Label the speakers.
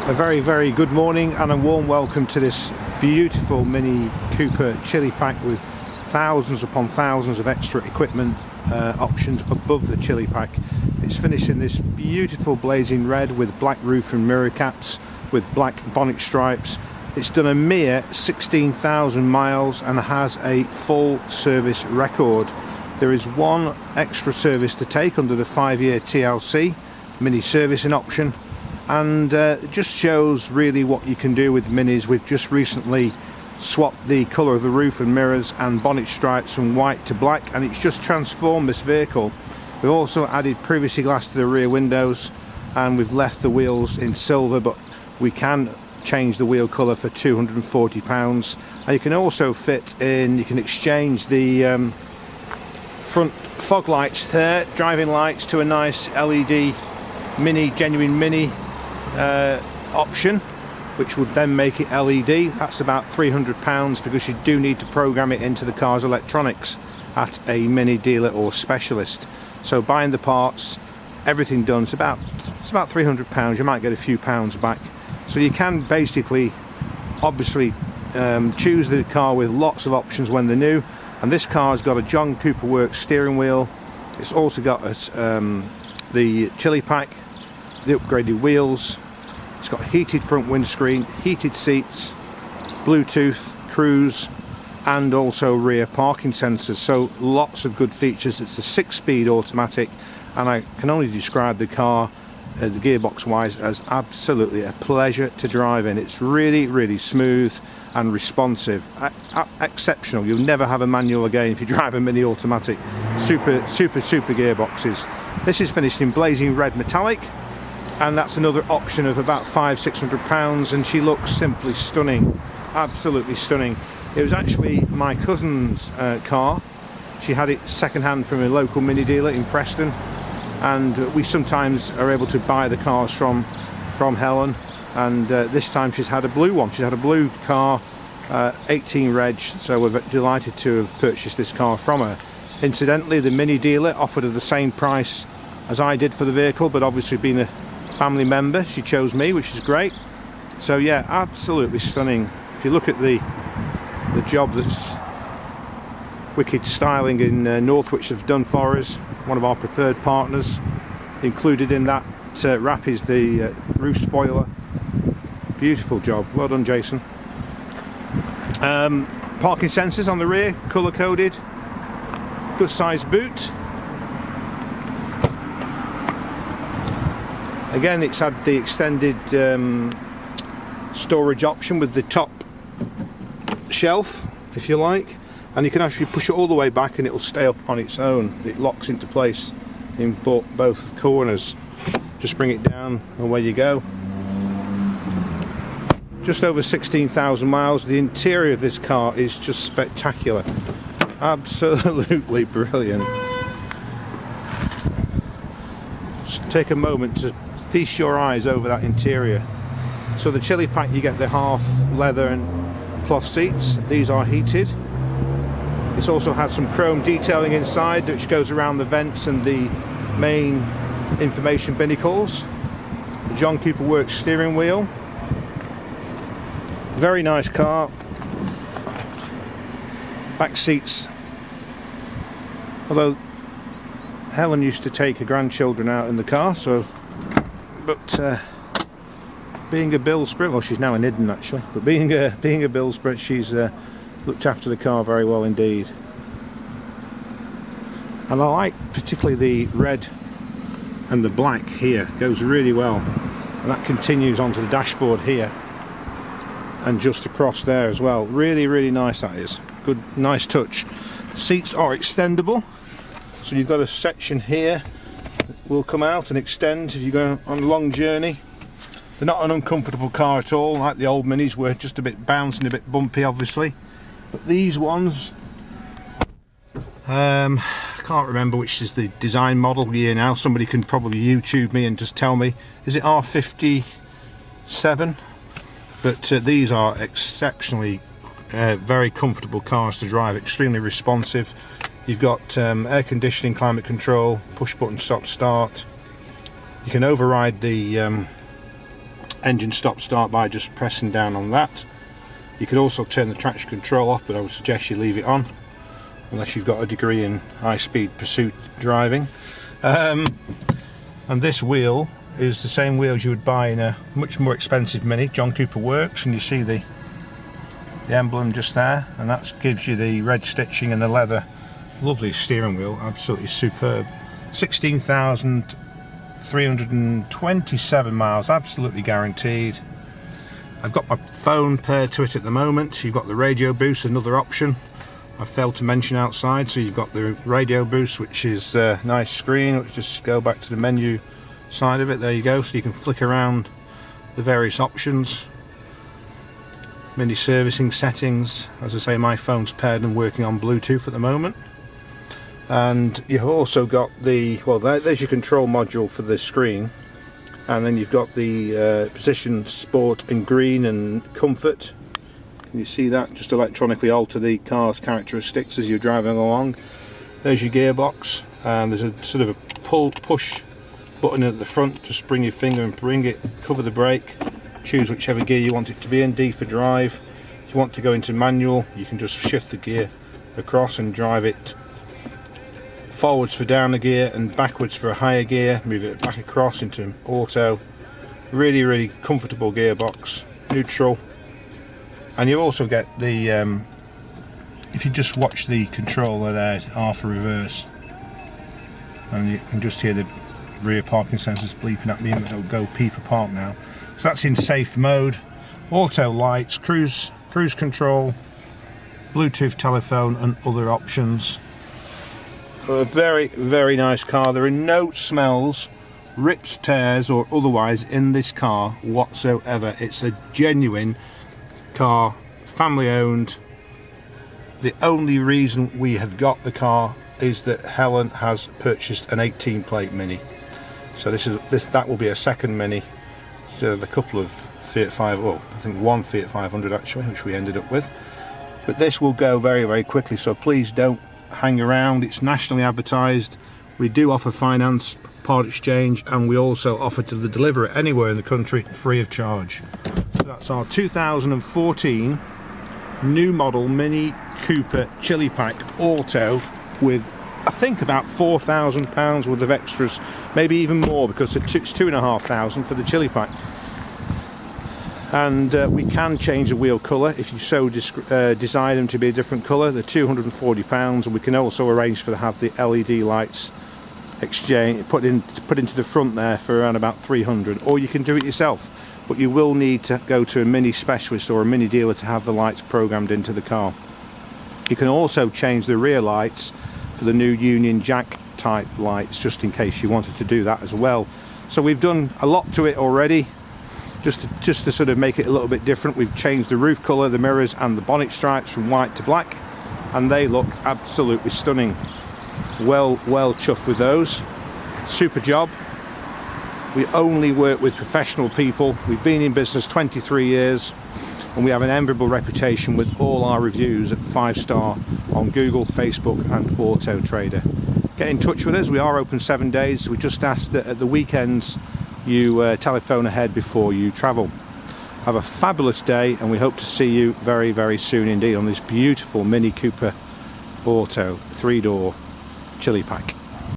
Speaker 1: A very good morning and a warm welcome to this beautiful Mini Cooper chili pack with thousands upon thousands of extra equipment options above the chili pack. It's finished in this beautiful blazing red with black roof and mirror caps with black bonnet stripes. It's done a mere 16,000 miles and has a full service record. There is one extra service to take under the 5-year TLC mini servicing option, and it just shows really what you can do with minis. We've just recently swapped the colour of the roof and mirrors and bonnet stripes from white to black, and it's just transformed this vehicle. We've also added privacy glass to the rear windows, and we've left the wheels in silver, but we can change the wheel colour for £240. And you can also fit in, you can exchange the front fog lights there, driving lights, to a nice LED mini, genuine mini option, which would then make it LED. That's about £300 because you do need to program it into the car's electronics at a mini dealer or specialist. So buying the parts, everything done, it's about £300. You might get a few pounds back. So you can basically obviously choose the car with lots of options when they're new, and this car's got a John Cooper Works steering wheel. It's also got the chili pack, the upgraded wheels. It's got heated front windscreen, heated seats, Bluetooth, cruise, and also rear parking sensors. So lots of good features. It's a 6-speed automatic, and I can only describe the car, the gearbox wise, as absolutely a pleasure to drive in. It's really smooth and responsive, exceptional. You'll never have a manual again if you drive a mini automatic. Super gearboxes. This is finished in blazing red metallic, and that's another option of about £500-600, and she looks simply stunning, absolutely stunning. It was actually my cousin's car. She had it second-hand from a local mini dealer in Preston, and we sometimes are able to buy the cars from Helen, and this time she's had a blue one. She's had a blue car, 18 reg, so we're delighted to have purchased this car from her. Incidentally, the mini dealer offered her the same price as I did for the vehicle, but obviously being a family member, she chose me, which is great. So yeah, absolutely stunning. If you look at the job that's wicked styling in Northwich have done for us, one of our preferred partners. Included in that wrap is the roof spoiler. Beautiful job, well done, Jason. Parking sensors on the rear, colour coded, good sized boot. Again, it's had the extended storage option with the top shelf, if you like, and you can actually push it all the way back and it will stay up on its own. It locks into place in both corners. Just bring it down and away you go. Just over 16,000 miles. The interior of this car is just spectacular, absolutely brilliant. Just take a moment to feast your eyes over that interior. So the chili pack, you get the half leather and cloth seats. These are heated. It's also had some chrome detailing inside which goes around the vents and the main information binnacles. The John Cooper Works steering wheel. Very nice car. Back seats, although Helen used to take her grandchildren out in the car, so but being a Billsborough, well, she's now in Hidden actually, but being a Billsborough, she's looked after the car very well indeed. And I like particularly the red and the black here, goes really well, and that continues onto the dashboard here and just across there as well. Really nice, that is. Good, nice touch. Seats are extendable, so you've got a section here that will come out and extend if you go on a long journey. They're not an uncomfortable car at all, like the old minis were, just a bit bouncy and a bit bumpy obviously. But these ones, I can't remember which is the design model year now. Somebody can probably YouTube me and just tell me. Is it R57? But these are exceptionally very comfortable cars to drive, extremely responsive. You've got air conditioning, climate control, push button stop start. You can override the engine stop start by just pressing down on that. You could also turn the traction control off, but I would suggest you leave it on unless you've got a degree in high-speed pursuit driving. And this wheel is the same wheels you would buy in a much more expensive Mini, John Cooper Works, and you see the emblem just there, and that gives you the red stitching and the leather. Lovely steering wheel, absolutely superb. 16,327 miles, absolutely guaranteed. I've got my phone paired to it at the moment. You've got the radio boost, another option I failed to mention outside. So you've got the radio boost, which is a nice screen. Let's just go back to the menu side of it. There you go, so you can flick around the various options. Mini servicing settings. As I say, my phone's paired and working on Bluetooth at the moment. And you've also got the, well, there's your control module for the screen, and then you've got the position, sport and green and comfort. Can you see that? Just electronically alter the car's characteristics as you're driving along. There's your gearbox, and there's a sort of a push button at the front. Just bring your finger and bring it, cover the brake, choose whichever gear you want it to be in. D for drive. If you want to go into manual, you can just shift the gear across and drive it forwards for down a gear and backwards for a higher gear. Move it back across into auto. Really comfortable gearbox. Neutral. And you also get the if you just watch the controller there, R for reverse, and you can just hear the rear parking sensors bleeping at me, and it'll go P for park now. So that's in safe mode. Auto lights, cruise control, Bluetooth telephone and other options. A very nice car. There are no smells, rips, tears or otherwise in this car whatsoever. It's a genuine car, family owned. The only reason we have got the car is that Helen has purchased an 18 plate Mini. So that will be a second Mini. So a couple of Fiat 5, well, I think one Fiat 500 actually, which we ended up with. But this will go very quickly, so please don't hang around. It's nationally advertised. We do offer finance, part exchange, and we also offer to deliver it anywhere in the country free of charge. So that's our 2014 new model Mini Cooper Chili Pack Auto with, I think, about £4,000 worth of extras, maybe even more, because it's £2,500 for the Chili Pack. And we can change the wheel colour if you so desire them to be a different colour. They're £240, and we can also arrange for to have the LED lights put into the front there for around about £300, or you can do it yourself, but you will need to go to a Mini specialist or a Mini dealer to have the lights programmed into the car. You can also change the rear lights for the new Union Jack type lights, just in case you wanted to do that as well. So we've done a lot to it already. Just to sort of make it a little bit different, we've changed the roof colour, the mirrors and the bonnet stripes from white to black, and they look absolutely stunning. Well chuffed with those. Super job. We only work with professional people. We've been in business 23 years, and we have an enviable reputation with all our reviews at 5-star on Google, Facebook and Auto Trader. Get in touch with us. We are open 7 days. We just ask that at the weekends you telephone ahead before you travel. Have a fabulous day, and we hope to see you very soon indeed on this beautiful Mini Cooper Auto 3-door Chili Pack.